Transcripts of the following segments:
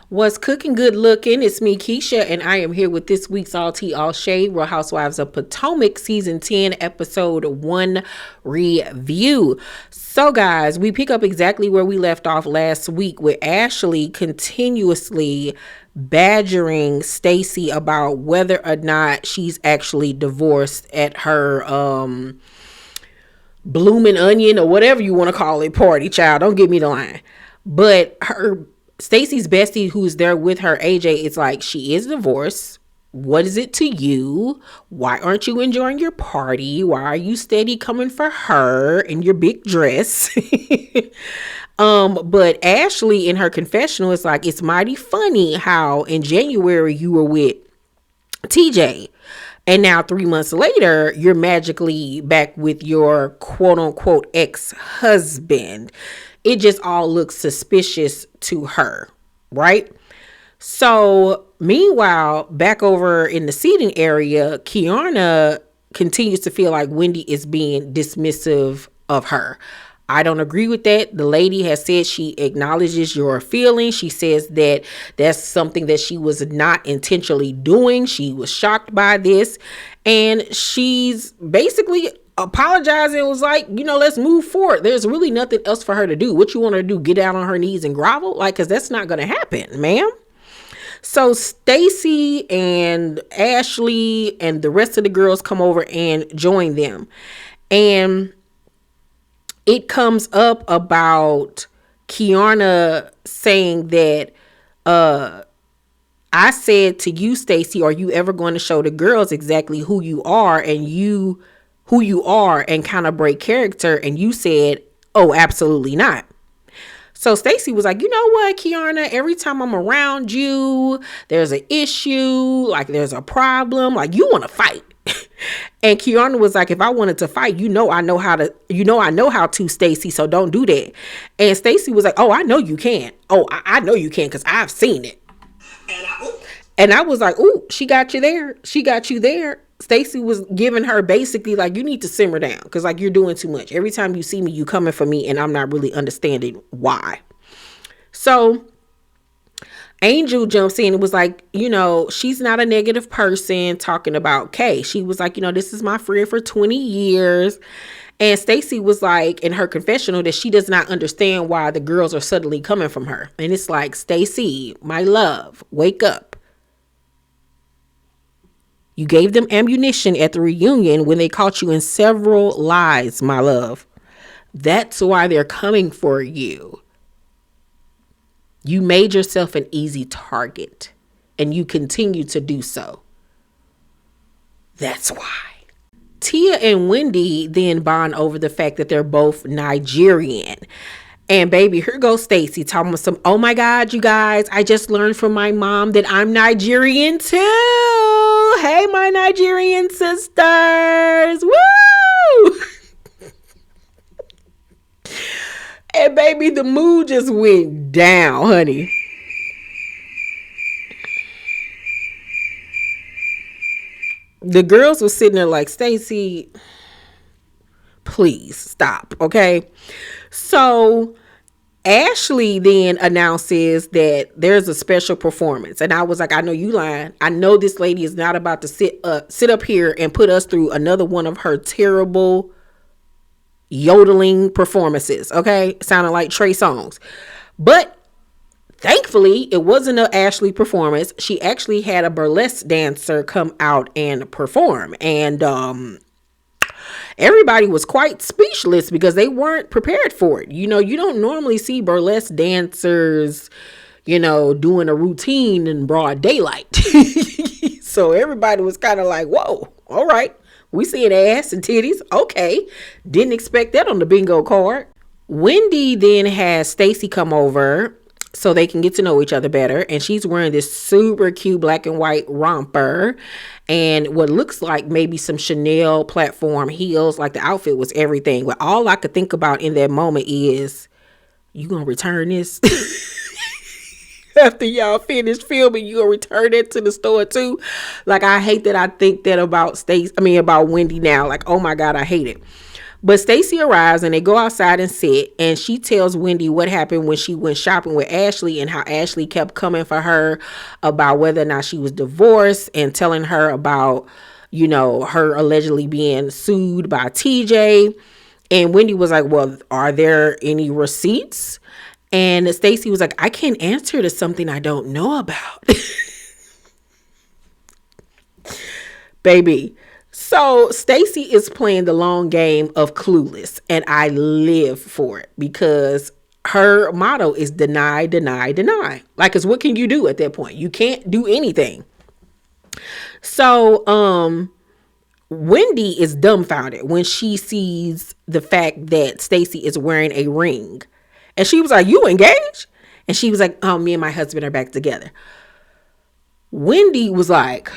What's cooking, good looking? It's me, Keisha, and I am here with this week's All Tea, All Shade, Real Housewives of Potomac, Season 10, Episode 1 review. So, guys, we pick up exactly where we left off last week with Ashley continuously badgering Stacey about whether or not she's actually divorced at her blooming onion or whatever you want to call it party, child. Don't give me the line. But Stacey's bestie who's there with her, AJ, is like, she is divorced. What is it to you? Why aren't you enjoying your party? Why are you steady coming for her in your big dress? But Ashley in her confessional is like, it's mighty funny how in January you were with TJ. And now 3 months later, you're magically back with your quote unquote ex-husband. It just all looks suspicious to her, right? So meanwhile, back over in the seating area, Keiarna continues to feel like Wendy is being dismissive of her. I don't agree with that. The lady has said she acknowledges your feelings. She says that that's something that she was not intentionally doing. She was shocked by this. And she's basically apologizing and was like, let's move forward. There's really nothing else for her to do. What you want her to do? Get down on her knees and grovel? Because that's not going to happen, ma'am. So Stacey and Ashley and the rest of the girls come over and join them. And it comes up about Keiarna saying that, I said to you, Stacey, are you ever going to show the girls exactly who you are and kind of break character? And you said, oh, absolutely not. So Stacey was like, you know what, Keiarna, every time I'm around you, there's an issue, like there's a problem, like you want to fight. And Keiarna was like, if I wanted to fight, I know how to, Stacey, so don't do that. And Stacey was like, oh, I know you can. Oh, I know you can because I've seen it. And I was like, ooh, she got you there. She got you there. Stacey was giving her basically like, you need to simmer down because like you're doing too much. Every time you see me, you coming for me and I'm not really understanding why. So Angel jumps in and was like, she's not a negative person, talking about Kay. She was like, this is my friend for 20 years. And Stacey was like in her confessional that she does not understand why the girls are suddenly coming from her. And it's like, Stacey, my love, wake up. You gave them ammunition at the reunion when they caught you in several lies, my love. That's why they're coming for you. You made yourself an easy target, and you continue to do so. That's why. Tia and Wendy then bond over the fact that they're both Nigerian. And baby, here goes Stacey talking about some, oh my God, you guys, I just learned from my mom that I'm Nigerian too. Hey, my Nigerian sisters. Woo! And baby, the mood just went down, honey. The girls were sitting there like, Stacey, please stop, okay? So Ashley then announces that there's a special performance. And I was like, I know you lying. I know this lady is not about to sit up here and put us through another one of her terrible yodeling performances, okay? Sounding like Trey songs. But thankfully, it wasn't an Ashley performance. She actually had a burlesque dancer come out and perform. And everybody was quite speechless because they weren't prepared for it. You don't normally see burlesque dancers, doing a routine in broad daylight. So everybody was kind of like, whoa, all right. We seeing ass and titties. Okay. Didn't expect that on the bingo card. Wendy then has Stacey come over so they can get to know each other better. And she's wearing this super cute black and white romper and what looks like maybe some Chanel platform heels. Like the outfit was everything. But all I could think about in that moment is, you gonna return this? After y'all finish filming, you gonna return it to the store too? Like, I hate that I think that about about Wendy now. Like, oh my God, I hate it. But Stacey arrives and they go outside and sit, and she tells Wendy what happened when she went shopping with Ashley and how Ashley kept coming for her about whether or not she was divorced and telling her about, her allegedly being sued by TJ. And Wendy was like, well, are there any receipts? And Stacey was like, I can't answer to something I don't know about. Baby. So Stacey is playing the long game of clueless, and I live for it because her motto is deny, deny, deny. Like, cause what can you do at that point? You can't do anything. So, Wendy is dumbfounded when she sees the fact that Stacey is wearing a ring. And she was like, you engaged? And she was like, oh, me and my husband are back together. Wendy was like,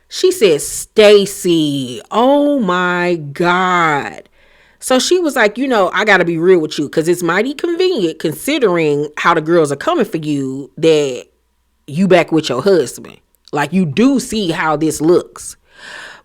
she said, Stacey, oh my God. So she was like, I got to be real with you because it's mighty convenient considering how the girls are coming for you that you back with your husband. Like, you do see how this looks.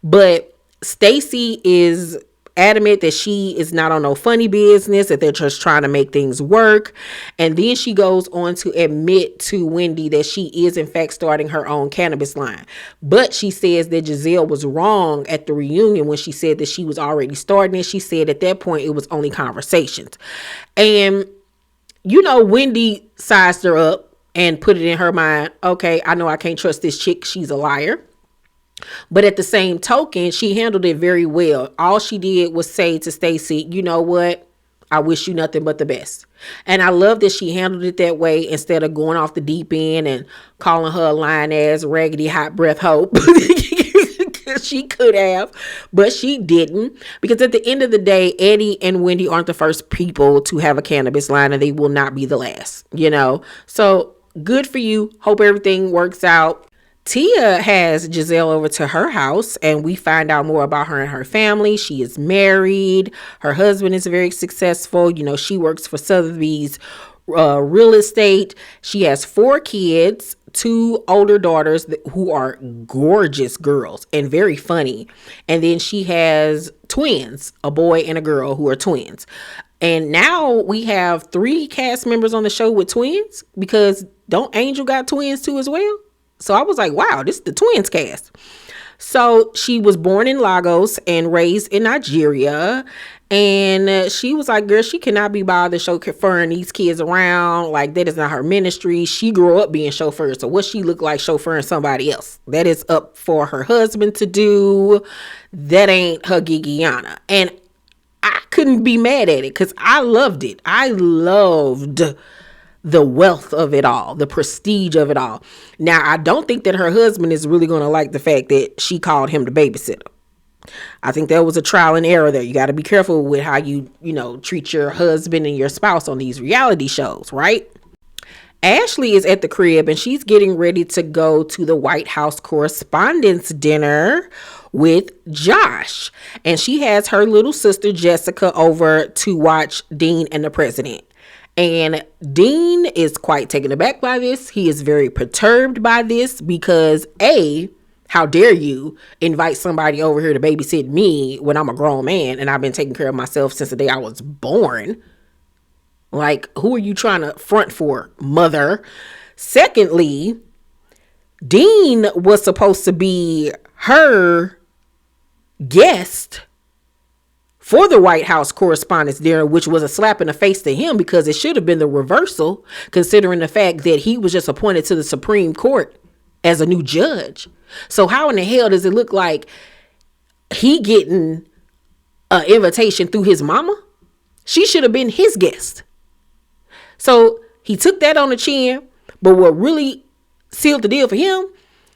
But Stacey is adamant that she is not on no funny business, that they're just trying to make things work. And then she goes on to admit to Wendy that she is in fact starting her own cannabis line. But she says that Giselle was wrong at the reunion when she said that she was already starting it. She said at that point it was only conversations. And Wendy sized her up and put it in her mind, okay, I know I can't trust this chick. She's a liar. But at the same token, she handled it very well. All she did was say to Stacey, you know what? I wish you nothing but the best. And I love that she handled it that way instead of going off the deep end and calling her a lying ass, raggedy, hot breath hope. She could have, but she didn't. Because at the end of the day, Eddie and Wendy aren't the first people to have a cannabis line, and they will not be the last, So good for you. Hope everything works out. Tia has Giselle over to her house, and we find out more about her and her family. She is married. Her husband is very successful. She works for Sotheby's real estate. She has 4 kids, 2 older daughters who are gorgeous girls and very funny. And then she has twins, a boy and a girl who are twins. And now we have 3 cast members on the show with twins, because don't Angel got twins too as well? So I was like, wow, this is the twins cast. So she was born in Lagos and raised in Nigeria. And she was like, girl, she cannot be bothered chauffeuring these kids around. Like, that is not her ministry. She grew up being chauffeur. So what she look like chauffeuring somebody else? That is up for her husband to do. That ain't her Keiarna. And I couldn't be mad at it because I loved it. I loved the wealth of it all, the prestige of it all. Now, I don't think that her husband is really going to like the fact that she called him the babysitter. I think that was a trial and error there. You got to be careful with how you treat your husband and your spouse on these reality shows, right? Ashley is at the crib and she's getting ready to go to the White House Correspondents' Dinner with Josh. And she has her little sister Jessica over to watch Dean and the President. And Dean is quite taken aback by this. He is very perturbed by this because how dare you invite somebody over here to babysit me when I'm a grown man and I've been taking care of myself since the day I was born. Like, who are you trying to front for, mother? Secondly, Dean was supposed to be her guest for the White House Correspondents' Dinner, which was a slap in the face to him because it should have been the reversal, considering the fact that he was just appointed to the Supreme Court as a new judge. So how in the hell does it look like he getting an invitation through his mama? She should have been his guest. So he took that on the chin, but what really sealed the deal for him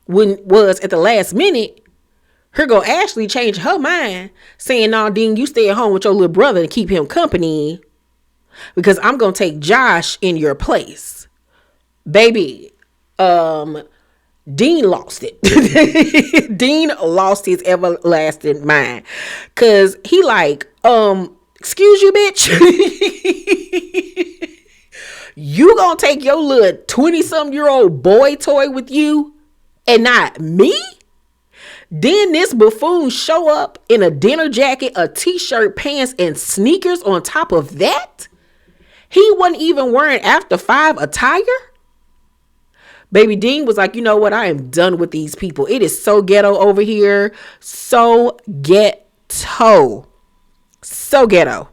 was at the last minute, here go Ashley changed her mind, saying, "No, Dean, you stay at home with your little brother and keep him company because I'm going to take Josh in your place." Baby, Dean lost it. Dean lost his everlasting mind because he like, excuse you, bitch. You going to take your little 20-something-year-old boy toy with you and not me? Then this buffoon show up in a dinner jacket, a t-shirt, pants, and sneakers on top of that? He wasn't even wearing after 5 attire? Baby Dean was like, you know what? I am done with these people. It is so ghetto over here. So ghetto. So ghetto.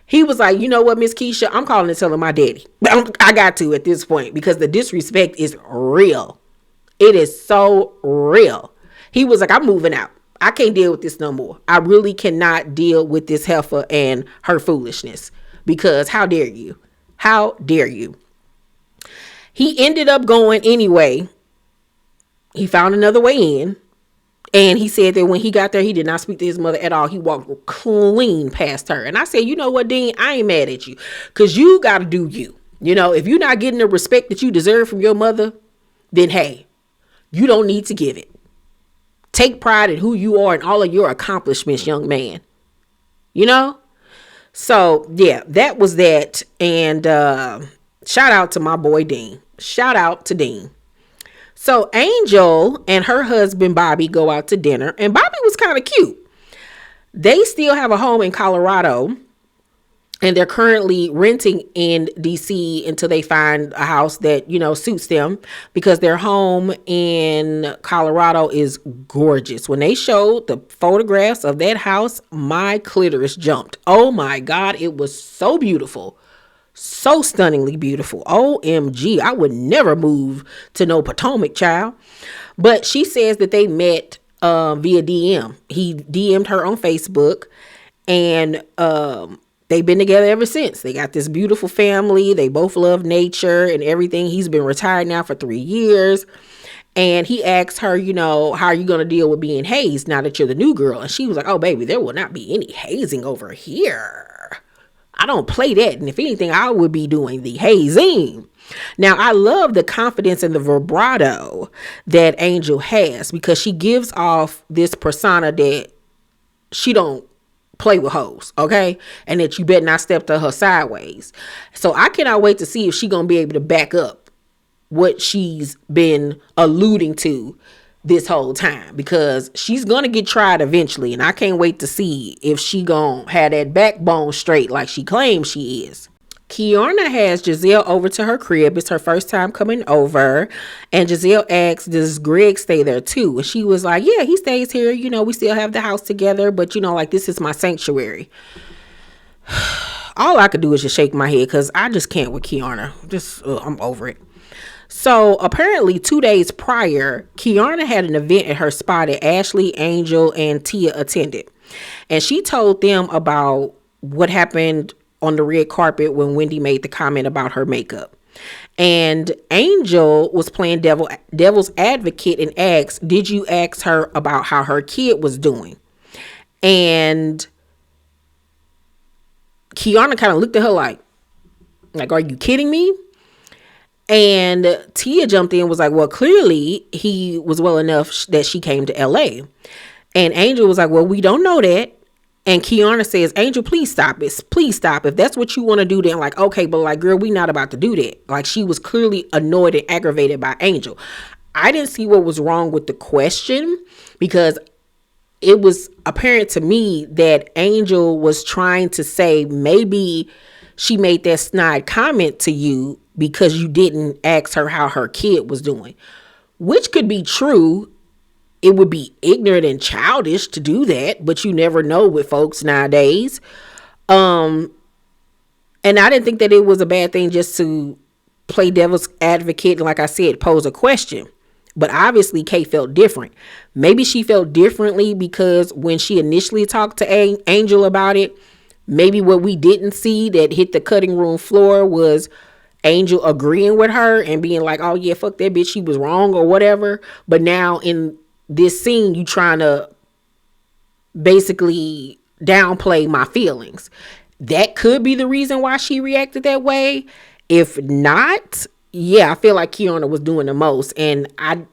He was like, you know what, Miss Keisha? I'm calling and telling my daddy. I got to at this point because the disrespect is real. It is so real. He was like, I'm moving out. I can't deal with this no more. I really cannot deal with this heifer and her foolishness because how dare you? How dare you? He ended up going anyway. He found another way in. And he said that when he got there, he did not speak to his mother at all. He walked clean past her. And I said, you know what, Dean? I ain't mad at you. Because you got to do you. You know, if you're not getting the respect that you deserve from your mother, then hey, you don't need to give it. Take pride in who you are and all of your accomplishments, young man. You know? So, yeah, that was that. And shout out to my boy, Dean. Shout out to Dean. So Angel and her husband, Bobby, go out to dinner. And Bobby was kind of cute. They still have a home in Colorado. And they're currently renting in DC until they find a house that, you know, suits them. Because their home in Colorado is gorgeous. When they showed the photographs of that house, my clitoris jumped. Oh my God, it was so beautiful. So stunningly beautiful. OMG. I would never move to no Potomac, child. But she says that they met via DM. He DM'd her on Facebook. And they've been together ever since. They got this beautiful family. They both love nature and everything. He's been retired now for 3 years. And he asked her, you know, how are you going to deal with being hazed now that you're the new girl? And she was like, oh, baby, there will not be any hazing over here. I don't play that. And if anything, I would be doing the hazing. Now, I love the confidence and the vibrato that Angel has because she gives off this persona that she don't play with hoes, okay? And that you better not step to her sideways. So I cannot wait to see if she gonna be able to back up what she's been alluding to this whole time, because she's gonna get tried eventually, and I can't wait to see if she gonna have that backbone straight like she claims she is. Keiarna has Giselle over to her crib. It's her first time coming over. And Giselle asks, does Greg stay there too? And she was like, yeah, he stays here. You know, we still have the house together, but you know, like, this is my sanctuary. All I could do is just shake my head because I just can't with Keiarna. I'm over it. So apparently 2 days prior, Keiarna had an event at her spot that Ashley, Angel, and Tia attended. And she told them about what happened on the red carpet when Wendy made the comment about her makeup. And Angel was playing devil's advocate and asked, did you ask her about how her kid was doing? And Keiarna kind of looked at her like, are you kidding me? And Tia jumped in and was like, well, clearly he was well enough that she came to LA. And Angel was like, well, we don't know that. And Keiarna says, Angel, please stop it. Please stop. If that's what you want to do, then like, okay, but like, girl, we not about to do that. Like, she was clearly annoyed and aggravated by Angel. I didn't see what was wrong with the question because it was apparent to me that Angel was trying to say maybe she made that snide comment to you because you didn't ask her how her kid was doing, which could be true. It would be ignorant and childish to do that, but you never know with folks nowadays. And I didn't think that it was a bad thing just to play devil's advocate and, like I said, pose a question. But obviously Kay felt different. Maybe she felt differently because when she initially talked to Angel about it, maybe what we didn't see that hit the cutting room floor was Angel agreeing with her and being like, oh yeah, fuck that bitch, she was wrong or whatever. But now in this scene, you trying to basically downplay my feelings. That could be the reason why she reacted that way. If not, yeah, I feel like Keiarna was doing the most. And I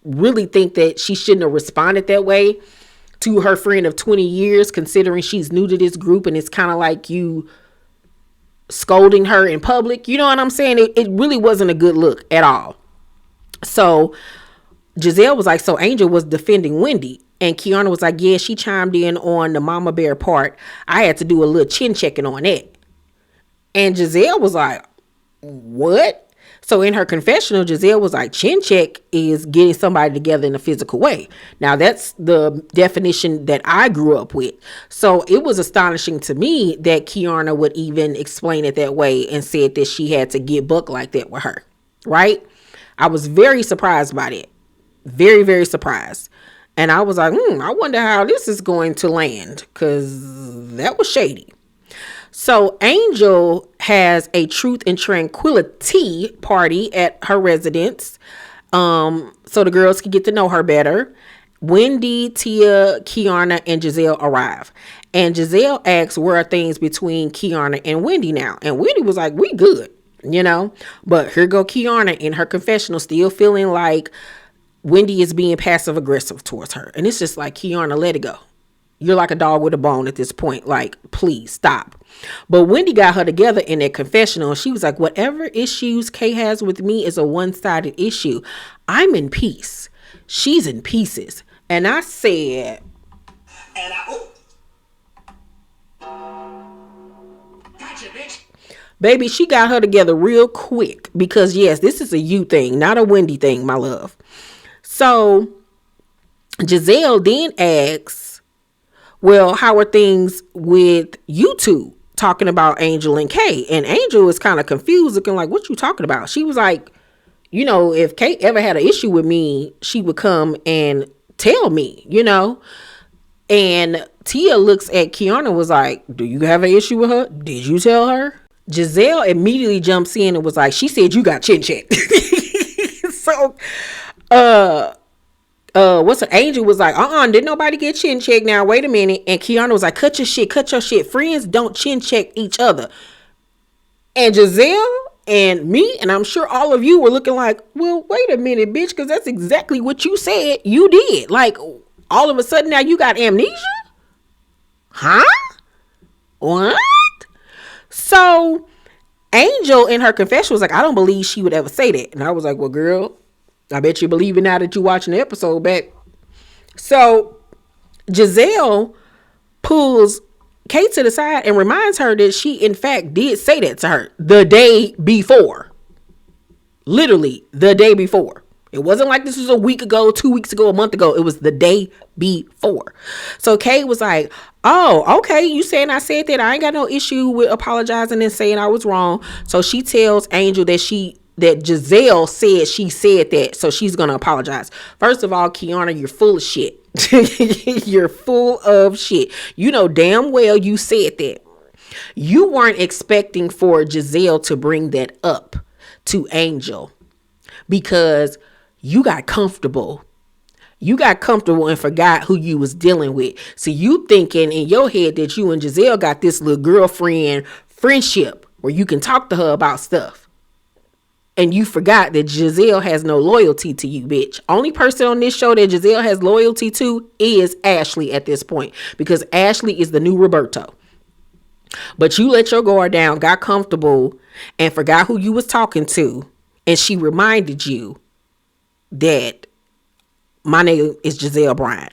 really think that she shouldn't have responded that way to her friend of 20 years, considering she's new to this group and it's kind of like you scolding her in public. You know what I'm saying? It really wasn't a good look at all. So Giselle was like, so Angel was defending Wendy. And Keiarna was like, yeah, she chimed in on the mama bear part. I had to do a little chin checking on that. And Giselle was like, what? So in her confessional, Giselle was like, chin check is getting somebody together in a physical way. Now that's the definition that I grew up with. So it was astonishing to me that Keiarna would even explain it that way and said that she had to get buck like that with her. Right? I was very surprised by that. Very, very surprised. And I was like, I wonder how this is going to land, because that was shady. So Angel has a truth and tranquility party at her residence, so the girls can get to know her better. Wendy, Tia, Keiarna, and Giselle arrive. And Giselle asks where are things between Keiarna and Wendy now. And Wendy was like, we good, But here go Keiarna in her confessional, still feeling like Wendy is being passive aggressive towards her. And it's just like, Keiarna, let it go. You're like a dog with a bone at this point. Like, please stop. But Wendy got her together in that confessional. And she was like, whatever issues Kay has with me is a one-sided issue. I'm in peace. She's in pieces. And I said, gotcha, bitch. Baby, she got her together real quick. Because yes, this is a you thing, not a Wendy thing, my love. So Giselle then asks, well, how are things with you two, talking about Angel and Kay? And Angel was kind of confused, looking like, what you talking about? She was like, if Kay ever had an issue with me, she would come and tell me, And Tia looks at Keiarna, was like, do you have an issue with her? Did you tell her? Giselle immediately jumps in and was like, she said you got chin checked. So, what's her Angel was like, did nobody get chin checked now? Wait a minute. And Keiarna was like, cut your shit. Friends don't chin check each other. And Giselle and me, and I'm sure all of you were looking like, well, wait a minute, bitch, because that's exactly what you said you did. Like, all of a sudden now you got amnesia? Huh? What? So Angel in her confession was like, I don't believe she would ever say that. And I was like, well, girl, I bet you believe it now that you're watching the episode back. So Giselle pulls Kate to the side and reminds her that she, in fact, did say that to her the day before. Literally the day before. It wasn't like this was a week ago, 2 weeks ago, a month ago. It was the day before. So Kate was like, oh, okay, you saying I said that? I ain't got no issue with apologizing and saying I was wrong. So she tells Angel that Giselle said she said that, so she's gonna apologize. First of all, Keiarna, you're full of shit. You're full of shit. You know damn well you said that. You weren't expecting for Giselle to bring that up to Angel because you got comfortable. You got comfortable and forgot who you was dealing with. So you thinking in your head that you and Giselle got this little girlfriend friendship where you can talk to her about stuff. And you forgot that Giselle has no loyalty to you, bitch. Only person on this show that Giselle has loyalty to is Ashley at this point. Because Ashley is the new Roberto. But you let your guard down, got comfortable, and forgot who you was talking to. And she reminded you that my name is Giselle Bryant.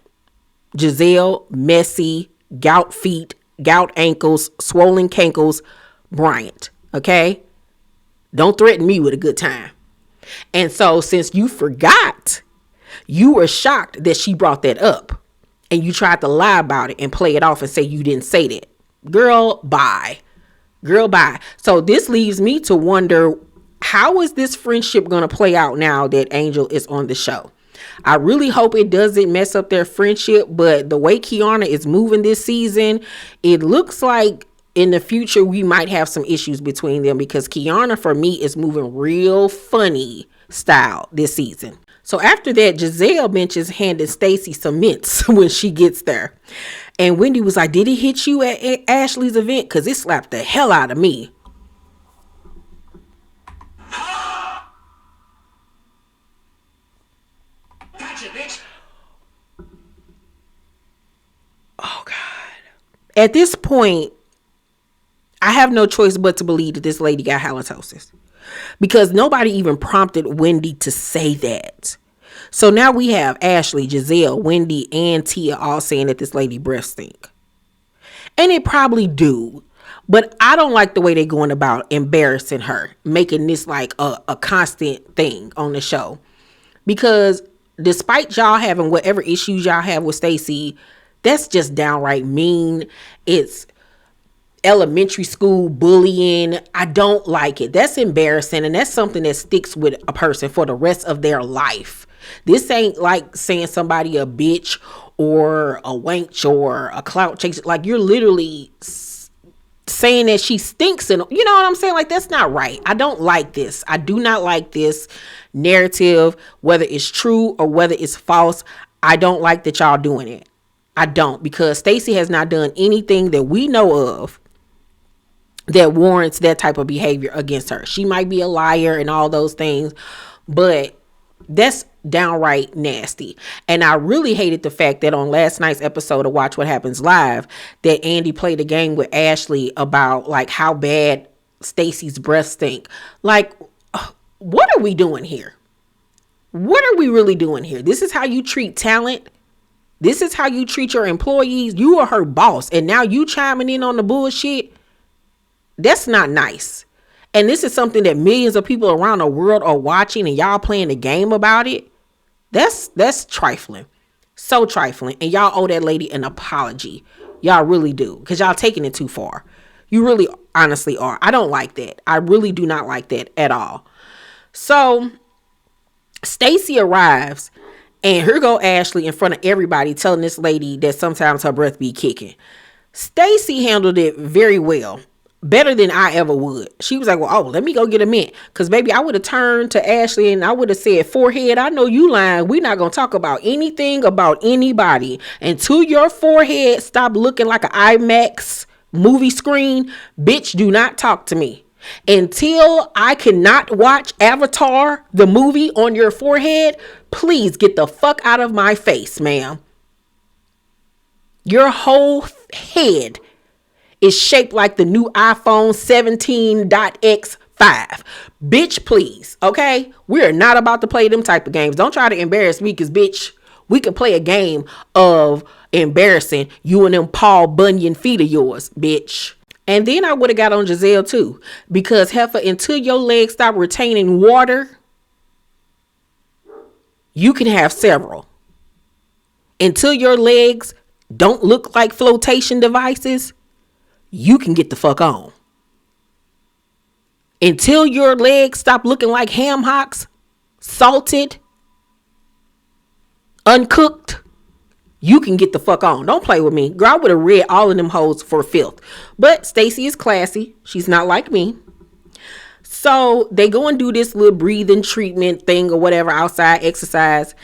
Giselle, messy, gout feet, gout ankles, swollen cankles, Bryant. Okay? Don't threaten me with a good time. And so since you forgot, you were shocked that she brought that up. And you tried to lie about it and play it off and say you didn't say that. Girl, bye. Girl, bye. So this leaves me to wonder, how is this friendship going to play out now that Angel is on the show? I really hope it doesn't mess up their friendship. But the way Keiarna is moving this season, it looks like in the future, we might have some issues between them because Keiarna, for me, is moving real funny style this season. So after that, Giselle mentions handing Stacey some mints when she gets there. And Wendy was like, did he hit you at Ashley's event? Because it slapped the hell out of me. Gotcha, bitch. Oh, God. At this point, I have no choice but to believe that this lady got halitosis because nobody even prompted Wendy to say that. So now we have Ashley, Giselle, Wendy, and Tia all saying that this lady breath stink. And it probably do. But I don't like the way they're going about embarrassing her, making this like a constant thing on the show. Because despite y'all having whatever issues y'all have with Stacey, that's just downright mean. It's elementary school bullying. I don't like it. That's embarrassing, and that's something that sticks with a person for the rest of their life. This ain't like saying somebody a bitch or a wench or a clout chaser. Like, you're literally saying that she stinks, and you know what I'm saying? Like, that's not right. I don't like this. I do not like this narrative, whether it's true or whether it's false. I don't like that y'all doing it. I don't, because Stacey has not done anything that we know of that warrants that type of behavior against her. She might be a liar and all those things, but that's downright nasty. And I really hated the fact that on last night's episode of Watch What Happens Live, that Andy played a game with Ashley about like how bad Stacey's breath stink. Like, what are we doing here? What are we really doing here? This is how you treat talent? This is how you treat your employees? You are her boss, and now you chiming in on the bullshit? That's not nice. And this is something that millions of people around the world are watching, and y'all playing a game about it. That's trifling. So trifling. And y'all owe that lady an apology. Y'all really do. Because y'all taking it too far. You really honestly are. I don't like that. I really do not like that at all. So Stacey arrives, and here go Ashley in front of everybody telling this lady that sometimes her breath be kicking. Stacey handled it very well. Better than I ever would. She was like, well, let me go get a mint. Because, baby, I would have turned to Ashley and I would have said, forehead, I know you lying. We're not going to talk about anything about anybody until your forehead stop looking like an IMAX movie screen. Bitch, do not talk to me. Until I cannot watch Avatar, the movie, on your forehead, please get the fuck out of my face, ma'am. Your whole head is shaped like the new iPhone 17.x5. Bitch, please. Okay? We are not about to play them type of games. Don't try to embarrass me, because, bitch, we can play a game of embarrassing you and them Paul Bunyan feet of yours, bitch. And then I would have got on Giselle, too. Because, heifer, until your legs stop retaining water, you can have several. Until your legs don't look like flotation devices, you can get the fuck on. Until your legs stop looking like ham hocks, salted, uncooked, you can get the fuck on. Don't play with me. Girl, I would have read all of them hoes for filth. But Stacey is classy. She's not like me. So they go and do this little breathing treatment thing or whatever, outside exercise.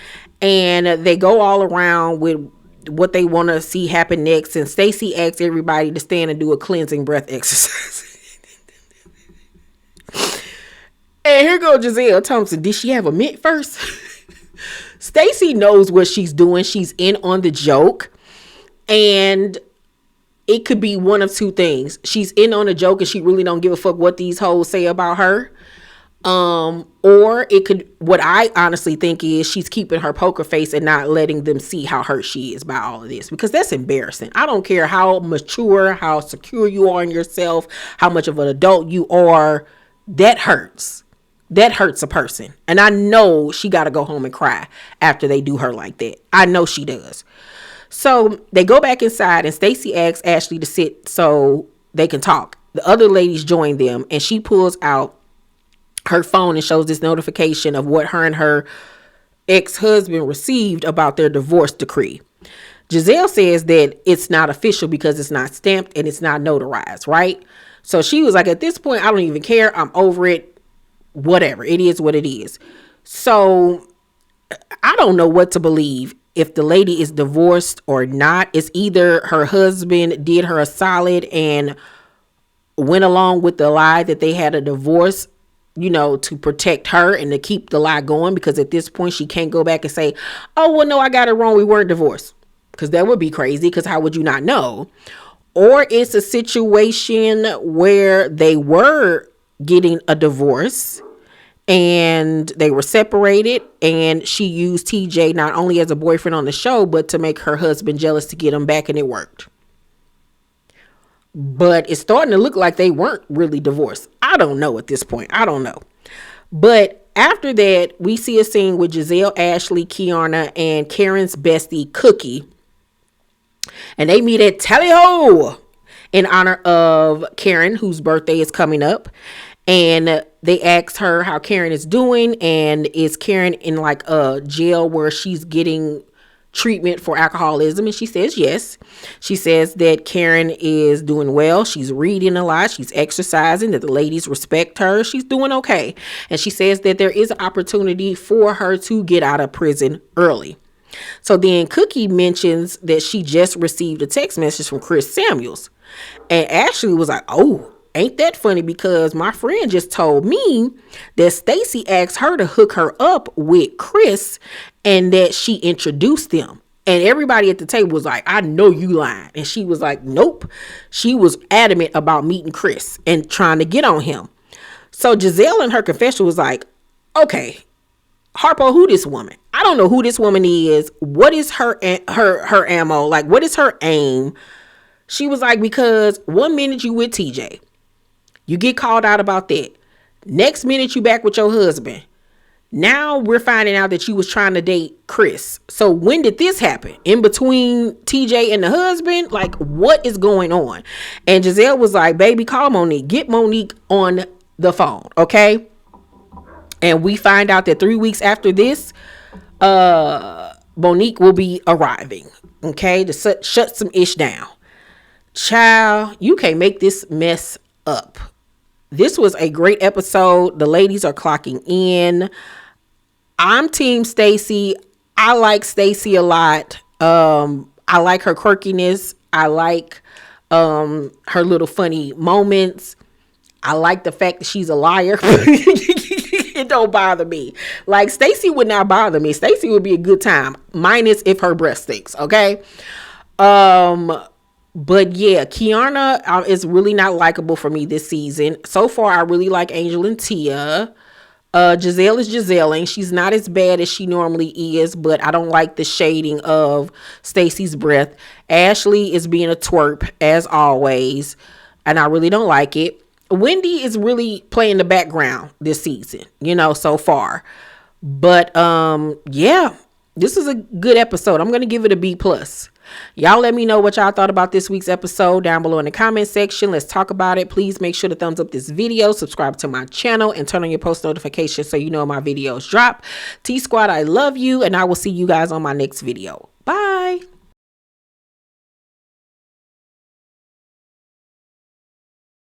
And they go all around with what they want to see happen next, and Stacey asks everybody to stand and do a cleansing breath exercise. And here goes Giselle Thompson. Did she have a mint first? Stacey knows what she's doing. She's in on the joke, and it could be one of two things. She's in on the joke and she really don't give a fuck what these hoes say about her. Or it could, what I honestly think is she's keeping her poker face and not letting them see how hurt she is by all of this, because that's embarrassing. I don't care how mature, how secure you are in yourself, how much of an adult you are. That hurts. That hurts a person. And I know she got to go home and cry after they do her like that. I know she does. So they go back inside, and Stacey asks Ashley to sit so they can talk. The other ladies join them, and she pulls out her phone and shows this notification of what her and her ex-husband received about their divorce decree. Giselle says that it's not official because it's not stamped and it's not notarized, right? So she was like, at this point, I don't even care. I'm over it. Whatever. It is what it is. So I don't know what to believe. If the lady is divorced or not, it's either her husband did her a solid and went along with the lie that they had a divorce, you know, to protect her and to keep the lie going, because at this point she can't go back and say, oh, well, no, I got it wrong. We weren't divorced, because that would be crazy, because how would you not know? Or it's a situation where they were getting a divorce and they were separated, and she used TJ not only as a boyfriend on the show, but to make her husband jealous to get him back, and it worked. But it's starting to look like they weren't really divorced. I don't know at this point. I don't know. But after that, we see a scene with Giselle, Ashley, Keiarna, and Karen's bestie, Cookie. And they meet at Tally Ho in honor of Karen, whose birthday is coming up. And they asked her how Karen is doing, and is Karen in like a jail where she's getting treatment for alcoholism, and she says yes. She says that Karen is doing well. She's reading a lot. She's exercising, that the ladies respect her. She's doing okay. And she says that there is an opportunity for her to get out of prison early. So then Cookie mentions that she just received a text message from Chris Samuels. And Ashley was like, oh, ain't that funny, because my friend just told me that Stacey asked her to hook her up with Chris and that she introduced them. And everybody at the table was like, I know you lying. And she was like, nope. She was adamant about meeting Chris and trying to get on him. So Giselle in her confession was like, okay, Harpo, who this woman? I don't know who this woman is. What is her ammo? Like, what is her aim? She was like, because one minute you with TJ, you get called out about that. Next minute you back with your husband. Now we're finding out that you was trying to date Chris. So when did this happen? In between TJ and the husband? Like, what is going on? And Giselle was like, baby, call Monique. Get Monique on the phone, okay? And we find out that 3 weeks after this, Monique will be arriving, okay, to shut some ish down. Child, you can't make this mess up. This was a great episode. The ladies are clocking in. I'm team Stacey. I like Stacey a lot. I like her quirkiness. I like her little funny moments. I like the fact that she's a liar. It don't bother me. Like, Stacey would not bother me. Stacey would be a good time, minus if her breath stinks, okay? But yeah, Keiarna is really not likable for me this season. So far, I really like Angel and Tia. Giselle is Giselle. She's not as bad as she normally is, but I don't like the shading of Stacey's breath. Ashley is being a twerp, as always, and I really don't like it. Wendy is really playing the background this season, so far. But yeah, this is a good episode. I'm going to give it a B+. Y'all let me know what y'all thought about this week's episode down below in the comment section. Let's talk about it. Please make sure to thumbs up this video, subscribe to my channel, and turn on your post notifications so you know my videos drop. T-Squad, I love you, and I will see you guys on my next video.